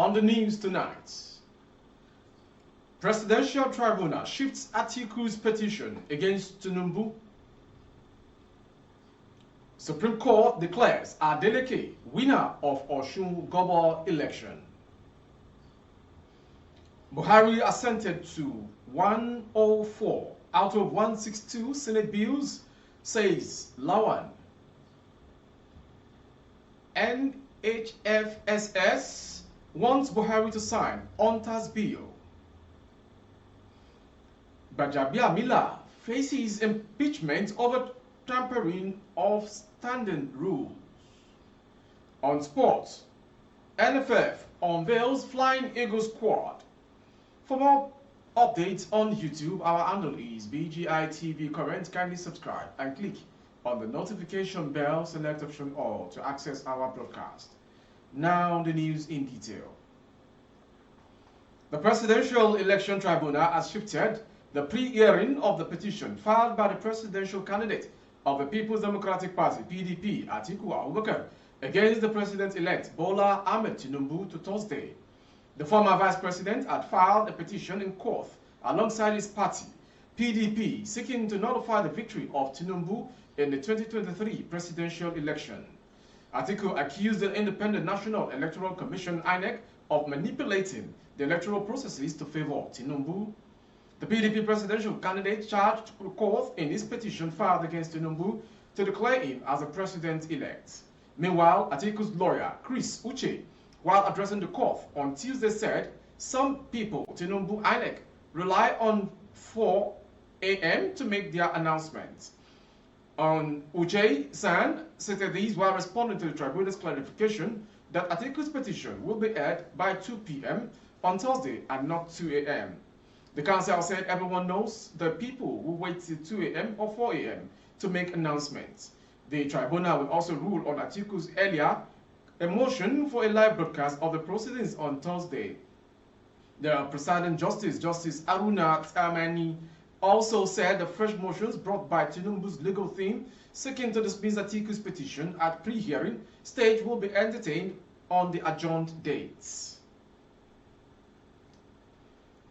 On the news tonight, Presidential Tribunal shifts Atikus petition against Trøùble. Supreme Court declares Adeleke winner of Osun Election. Buhari assented to 104 out of 162 Senate bills, says Lawan. NHFSS wants Buhari to sign Hunter's bill. Gbajabiamila faces impeachment over tampering of standing rules. On sports, NFF unveils Flying Eagle squad. For more updates on YouTube, our handle is BGI TV Current. Kindly subscribe and click on the notification bell, select option all to access our broadcast. Now the news in detail. The Presidential Election Tribunal has shifted the pre-hearing of the petition filed by the presidential candidate of the People's Democratic Party, PDP, Atiku against the president-elect Bola Ahmed Tinubu to Thursday. The former vice president had filed a petition in court alongside his party, PDP, seeking to nullify the victory of Tinubu in the 2023 presidential election. Atiku accused the Independent National Electoral Commission, INEC, of manipulating the electoral processes to favor Tinubu. The PDP presidential candidate charged the court in his petition filed against Tinubu to declare him as a president-elect. Meanwhile, Atiku's lawyer, Chris Uche, while addressing the court on Tuesday, said some people, Tinubu INEC, rely on 4 a.m. to make their announcements. Uche San stated these while responding to the tribunal's clarification that Atiku's petition will be heard by 2 p.m. on Thursday and not 2 a.m. The council said everyone knows the people will wait till 2 a.m. or 4 a.m. to make announcements. The tribunal will also rule on Atiku's earlier a motion for a live broadcast of the proceedings on Thursday. The presiding justice, Justice Aruna Tamani, also said the fresh motions brought by Tinubu's legal team seeking to dismiss Atiku's petition at pre-hearing stage will be entertained on the adjourned dates.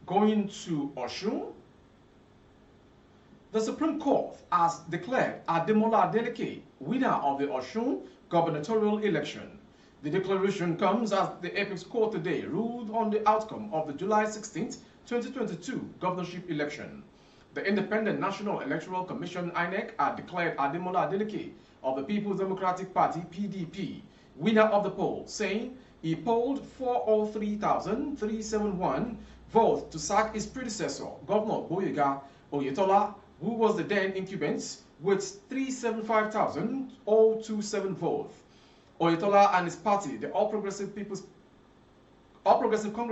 Going to Osun, the Supreme Court has declared Ademola Adeleke winner of the Osun gubernatorial election. The declaration comes as the Apex Court today ruled on the outcome of the July 16, 2022 governorship election. The Independent National Electoral Commission, INEC, had declared Ademola Adeleke of the People's Democratic Party, PDP, winner of the poll, saying he polled 403,371 votes to sack his predecessor, Governor Gboyega Oyetola, who was the then incumbent, with 375,027 votes. Oyetola and his party, the All Progressive Congress,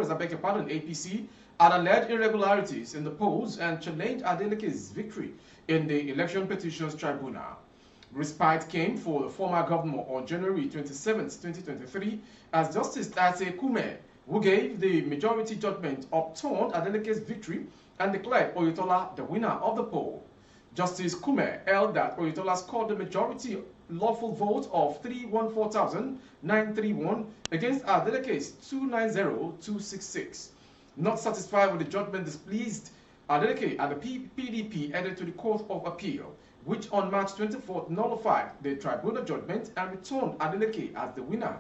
APC, had alleged irregularities in the polls and challenged Adeleke's victory in the Election Petitions Tribunal. Respite came for the former governor on January 27, 2023, as Justice Tate Kume, who gave the majority judgment, upturned Adeleke's victory and declared Oyetola the winner of the poll. Justice Kume held that Oyetola scored the majority lawful vote of 314,931 against Adeleke's 290,266. Not satisfied with the judgment displeased, Adeleke and the PDP headed to the Court of Appeal, which on March 24th nullified the tribunal judgment and returned Adeleke as the winner.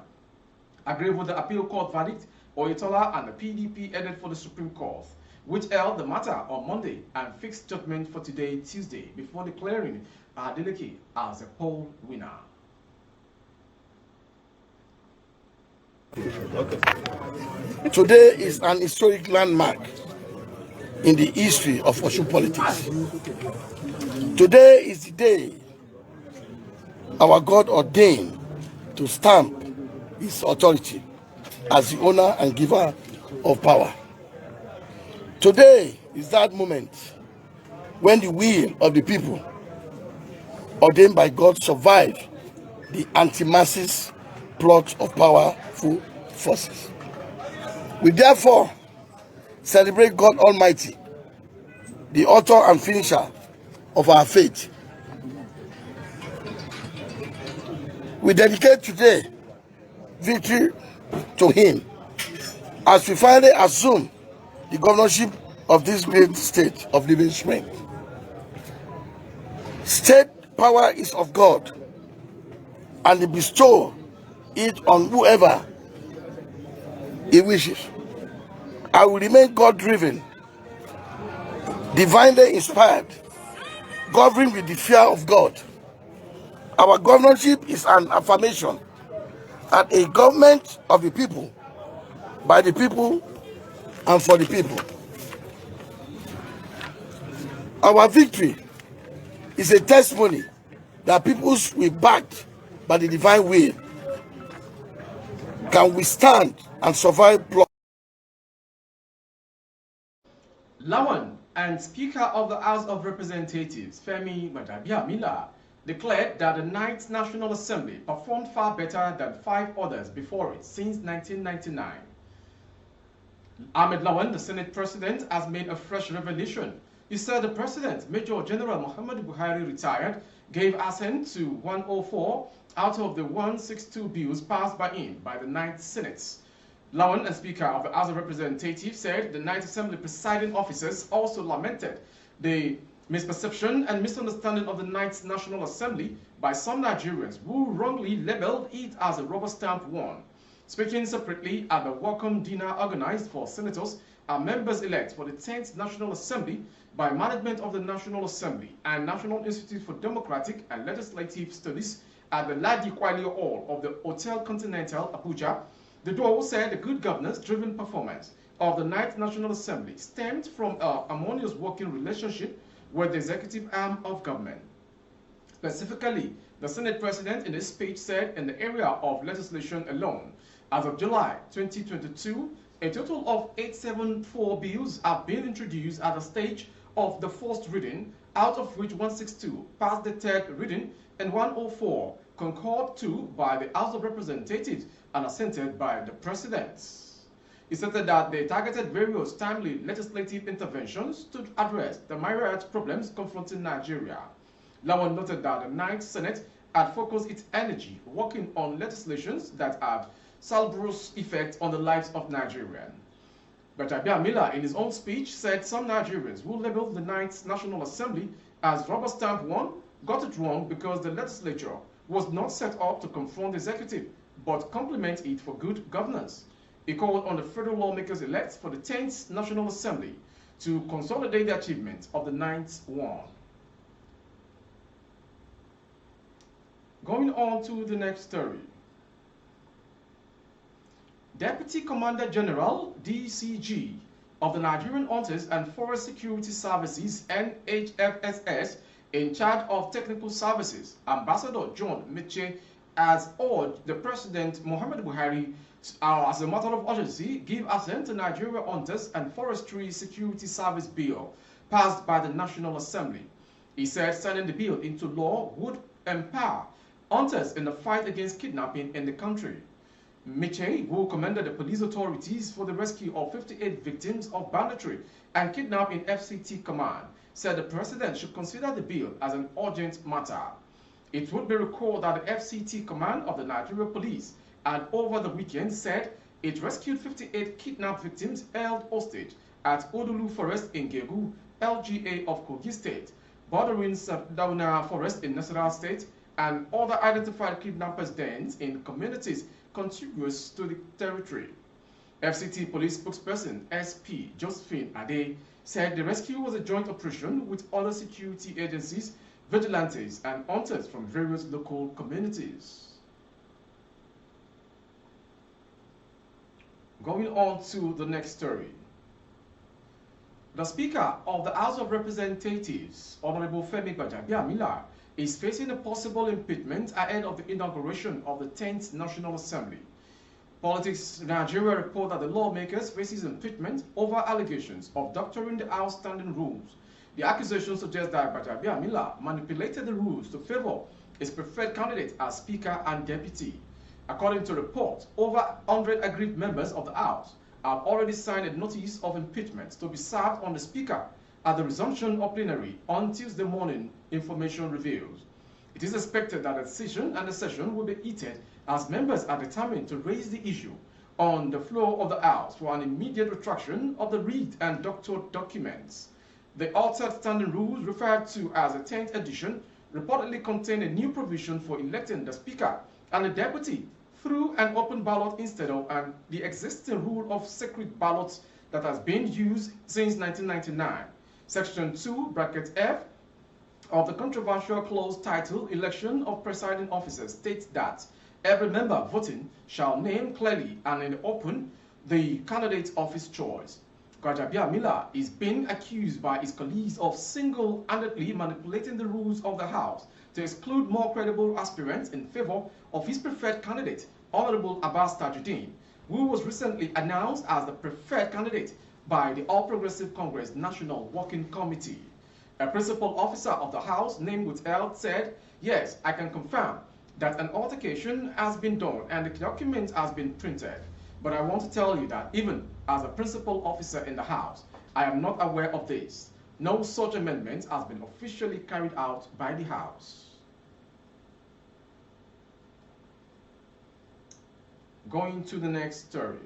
Agreed with the appeal court verdict, Oyetola and the PDP headed for the Supreme Court, which held the matter on Monday and fixed judgment for today, Tuesday, before declaring Adeleke as a poll winner. Today is an historic landmark in the history of Osun politics. Today is the day our God ordained to stamp his authority as the owner and giver of power. Today is that moment when the will of the people ordained by God survived the anti-masses plot of powerful forces. We therefore celebrate God Almighty, the author and finisher of our faith. We dedicate today victory to Him as we finally assume the governorship of this great state of living strength. State power is of God, and He bestows it on whoever He wishes. I will remain God-driven, divinely inspired, governed with the fear of God. Our governorship is an affirmation and a government of the people, by the people, and for the people. Our victory is a testimony that peoples we backed by the divine will can withstand and survive. Lawan and Speaker of the House of Representatives, Femi Gbajabiamila, declared that the 9th National Assembly performed far better than 5 others before it since 1999. Ahmed Lawan, the Senate President, has made a fresh revelation. He said the President, Major General Muhammadu Buhari, retired, gave assent to 104 out of the 162 bills passed by him by the 9th Senate. Lawan, and Speaker of the House of Representatives, said the 9th Assembly presiding officers also lamented the misperception and misunderstanding of the 9th National Assembly by some Nigerians who wrongly labeled it as a rubber stamp one. Speaking separately at the welcome dinner organized for senators and members-elect for the 10th National Assembly by management of the National Assembly and National Institute for Democratic and Legislative Studies at the Ladi Kwali Hall of the Hotel Continental, Abuja, the duo said the good governance-driven performance of the 9th National Assembly stemmed from a harmonious working relationship with the executive arm of government. Specifically, the Senate President in his speech said in the area of legislation alone, as of July 2022, a total of 874 bills have been introduced at the stage of the first reading, out of which 162 passed the third reading and 104 concurred to by the House of Representatives and assented by the President. He stated that they targeted various timely legislative interventions to address the myriad problems confronting Nigeria. Lawan noted that the 9th Senate had focused its energy working on legislations that have salutary effect on the lives of Nigerians. Gbajabiamila, in his own speech, said some Nigerians who labeled the 9th National Assembly as rubber stamp one got it wrong because the legislature was not set up to confront the executive, but complement it for good governance. He called on the federal lawmakers elect for the 10th National Assembly to consolidate the achievement of the 9th one. Going on to the next story. Deputy Commander General, DCG, of the Nigerian Hunters and Forest Security Services, NHFSS, in charge of technical services, Ambassador John Miche, has urged the President Muhammadu Buhari, as a matter of urgency, give assent to Nigeria Hunters and Forestry Security Service Bill passed by the National Assembly. He said signing the bill into law would empower hunters in the fight against kidnapping in the country. Miche, who commended the police authorities for the rescue of 58 victims of banditry and kidnapping FCT command, said the President should consider the bill as an urgent matter. It would be recalled that the FCT command of the Nigeria Police had over the weekend said it rescued 58 kidnapped victims held hostage at Odulu Forest in Gegu, LGA of Kogi State, bordering Sardauna Forest in Nasarawa State, and other identified kidnappers' dens in communities contiguous to the territory. FCT police spokesperson SP Josephine Ade said the rescue was a joint operation with other security agencies, vigilantes, and hunters from various local communities. Going on to the next story. The Speaker of the House of Representatives, Honorable Femi Gbajabiamila, is facing a possible impeachment ahead of the inauguration of the 10th National Assembly. Politics Nigeria report that the lawmakers faces impeachment over allegations of doctoring the House standing rules. The accusation suggests that Gbajabiamila manipulated the rules to favor his preferred candidate as Speaker and Deputy. According to reports, over 100 aggrieved members of the House have already signed a notice of impeachment to be served on the Speaker at the resumption of plenary on Tuesday morning, information reveals. It is expected that the session will be heated as members are determined to raise the issue on the floor of the House for an immediate retraction of the read and doctored documents. The altered standing rules, referred to as the 10th edition, reportedly contain a new provision for electing the Speaker and the Deputy through an open ballot instead of the existing rule of secret ballots that has been used since 1999. Section 2, bracket F, of the controversial clause titled Election of Presiding Officers states that every member voting shall name clearly and in the open the candidate of his choice. Gbajabiamila is being accused by his colleagues of single-handedly manipulating the rules of the House to exclude more credible aspirants in favor of his preferred candidate, Honorable Abbas Tajuddin, who was recently announced as the preferred candidate by the All Progressive Congress National Working Committee. A principal officer of the House, named withheld, said, "Yes, I can confirm that an altercation has been done and the document has been printed. But I want to tell you that even as a principal officer in the House, I am not aware of this. No such amendment has been officially carried out by the House." Going to the next story.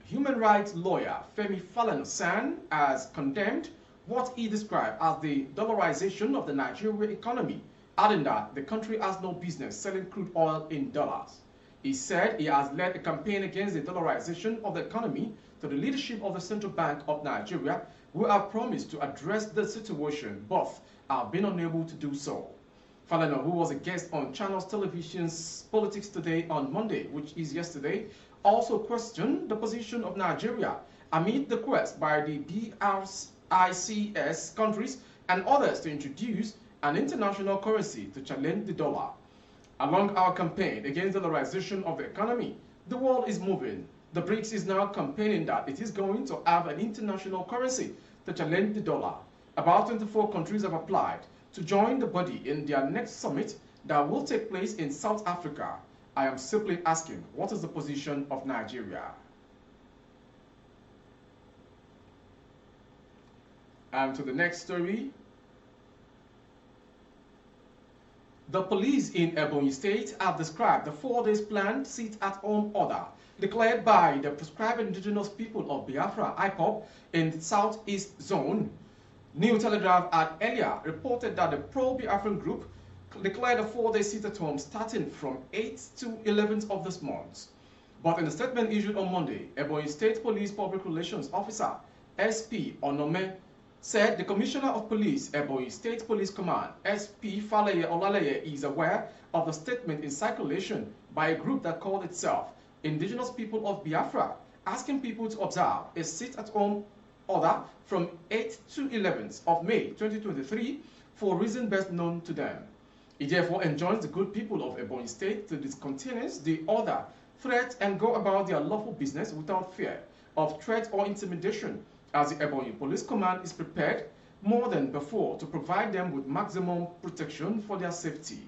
Human rights lawyer Femi Falana has condemned what he described as the dollarization of the Nigerian economy, adding that the country has no business selling crude oil in dollars. He said he has led a campaign against the dollarization of the economy to the leadership of the Central Bank of Nigeria, who have promised to address the situation, but have been unable to do so. Falana, who was a guest on Channels Television's Politics Today on Monday, which is yesterday, also questioned the position of Nigeria amid the quest by the BRICS countries and others to introduce an international currency to challenge the dollar. Along our campaign against the dollarization of the economy, the world is moving. The BRICS is now campaigning that it is going to have an international currency to challenge the dollar. About 24 countries have applied to join the body in their next summit that will take place in South Africa. I am simply asking, what is the position of Nigeria? And to the next story. The police in Ebonyi State have described the 4 days planned sit-at-home order declared by the proscribed indigenous people of Biafra, IPOB, in the Southeast Zone. New Telegraph had earlier reported that the pro-Biafran group declared a 4-day sit-at-home starting from 8th to 11th of this month. But in a statement issued on Monday, Ebonyi State Police Public Relations Officer SP Onome said the Commissioner of Police, Ebonyi State Police Command, SP Faleye Olaleye, is aware of the statement in circulation by a group that called itself Indigenous People of Biafra, asking people to observe a sit-at-home order from 8th to 11th of May 2023 for a reason best known to them. It therefore enjoins the good people of Ebonyi State to discontinue the order, threat, and go about their lawful business without fear of threat or intimidation, as the Ebonyi Police Command is prepared more than before to provide them with maximum protection for their safety.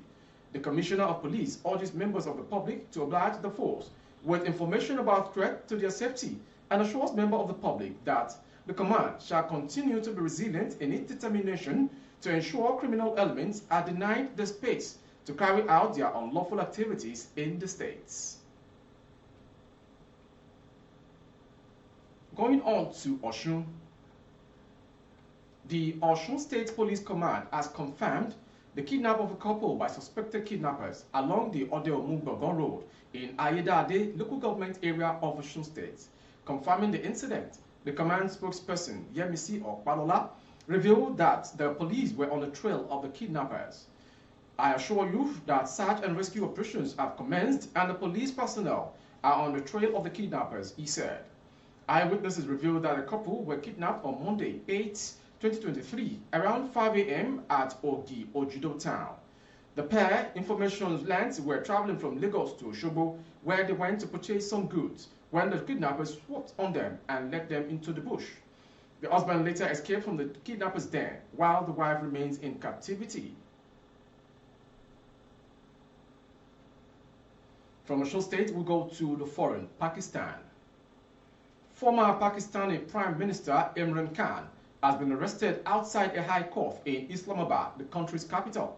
The Commissioner of Police urges members of the public to oblige the force with information about threat to their safety and assures members of the public that the command shall continue to be resilient in its determination to ensure criminal elements are denied the space to carry out their unlawful activities in the states. Going on to Osun. The Osun State Police Command has confirmed the kidnap of a couple by suspected kidnappers along the Ode-Omu-Gbongan Road in Ayedade local government area of Osun State. Confirming the incident, the command spokesperson, Yemisi Okpalola, revealed that the police were on the trail of the kidnappers. I assure you that search and rescue operations have commenced and the police personnel are on the trail of the kidnappers, he said. Eyewitnesses revealed that the couple were kidnapped on Monday, 8, 2023, around 5 a.m. at Ogi, Ojudo town. The pair, information learned, were traveling from Lagos to Osogbo, where they went to purchase some goods, when the kidnappers swooped on them and led them into the bush. The husband later escaped from the kidnappers' den, while the wife remains in captivity. From Osun State, we go to the foreign, Pakistan. Former Pakistani Prime Minister Imran Khan has been arrested outside a high court in Islamabad, the country's capital.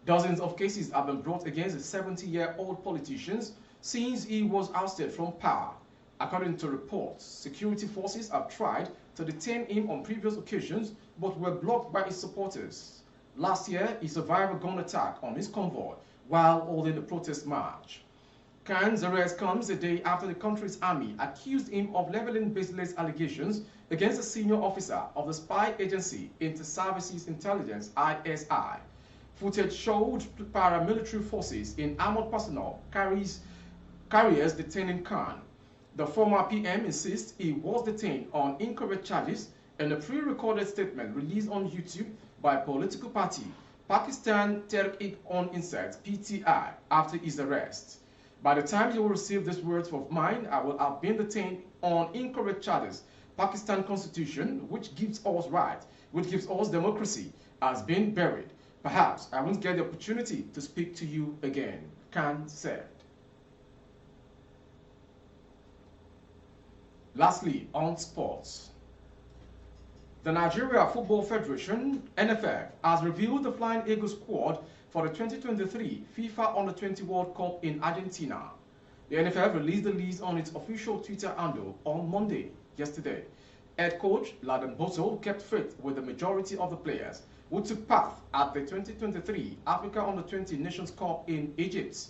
Dozens of cases have been brought against the 70-year-old politician since he was ousted from power. According to reports, security forces have tried to detain him on previous occasions but were blocked by his supporters. Last year, he survived a gun attack on his convoy while holding a protest march. Khan's arrest comes a day after the country's army accused him of leveling baseless allegations against a senior officer of the spy agency Inter-Services Intelligence (ISI). Footage showed paramilitary forces in armored personnel carriers detaining Khan. The former PM insists he was detained on incorrect charges in a pre-recorded statement released on YouTube by political party Pakistan Tehreek-e-Insaf (PTI) after his arrest. By the time you will receive these words of mine, I will have been detained on incorrect charges. Pakistan Constitution, which gives us right, which gives us democracy, has been buried. Perhaps I won't get the opportunity to speak to you again, Khan said. Lastly, on sports. The Nigeria Football Federation, NFF, has revealed the Flying Eagles squad for the 2023 FIFA Under-20 World Cup in Argentina. The NFF released the list on its official Twitter handle on Monday, yesterday. Head coach Laden Bosso kept faith with the majority of the players who took part at the 2023 Africa Under-20 Nations Cup in Egypt.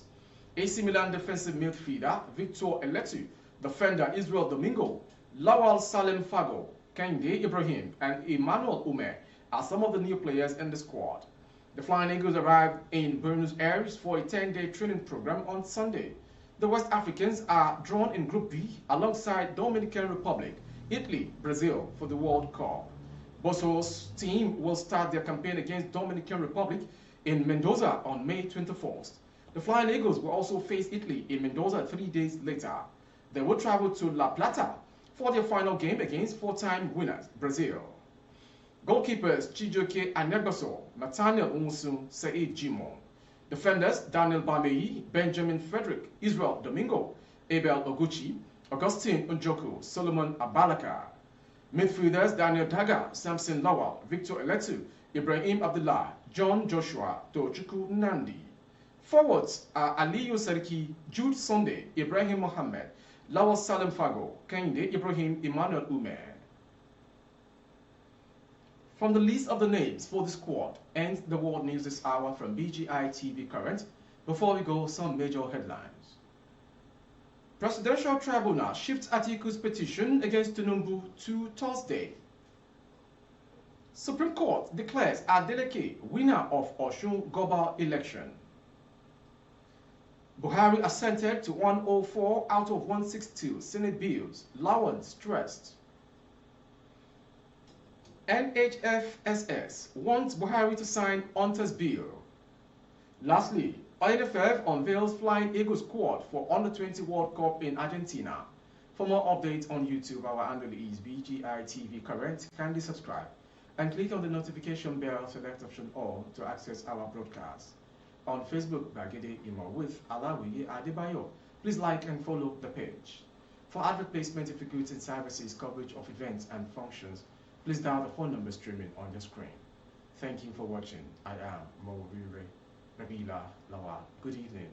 AC Milan defensive midfielder Victor Eletu, defender Israel Domingo, Lawal Salem Fago, Kehinde Ibrahim, and Emmanuel Ume are some of the new players in the squad. The Flying Eagles arrived in Buenos Aires for a 10-day training program on Sunday. The West Africans are drawn in Group B alongside Dominican Republic, Italy, Brazil for the World Cup. Bosso's team will start their campaign against Dominican Republic in Mendoza on May 21st. The Flying Eagles will also face Italy in Mendoza 3 days later. They will travel to La Plata for their final game against four-time winners, Brazil. Goalkeepers Chijioke Anegbaso, Nathaniel Umusu, Said Jimon. Defenders Daniel Bameyi, Benjamin Frederick, Israel Domingo, Abel Oguchi, Augustine Njoku, Solomon Abalaka. Midfielders Daniel Daga, Samson Lawal, Victor Eletu, Ibrahim Abdullah, John Joshua, Tochukwu Nandi. Forwards are Aliyu Sarki, Jude Sunday, Ibrahim Mohammed, Lawal Salem Fago, Kehinde Ibrahim, Emmanuel Ume. From the list of the names for the squad ends the world news this hour from BGI TV Current. Before we go, some major headlines. Presidential Tribunal shifts Atikus petition against Trøùble to Thursday. Supreme Court declares Adeleke winner of Osun Election. Buhari assented to 104 out of 162 Senate bills, Lawan stressed. NHFSS wants Buhari to sign Hunter's bill. Lastly, INFF unveils Flying Eagles squad for Under-20 World Cup in Argentina. For more updates on YouTube, our handle is BGI TV Current. Kindly subscribe and click on the notification bell, select option all to access our broadcast. On Facebook, Bagede Imo with Alawiye Adebayo. Please like and follow the page. For advert placement, difficulties and services, coverage of events and functions, please dial the phone number streaming on your screen. Thank you for watching. I am Mo Nabila Lawal. Good evening.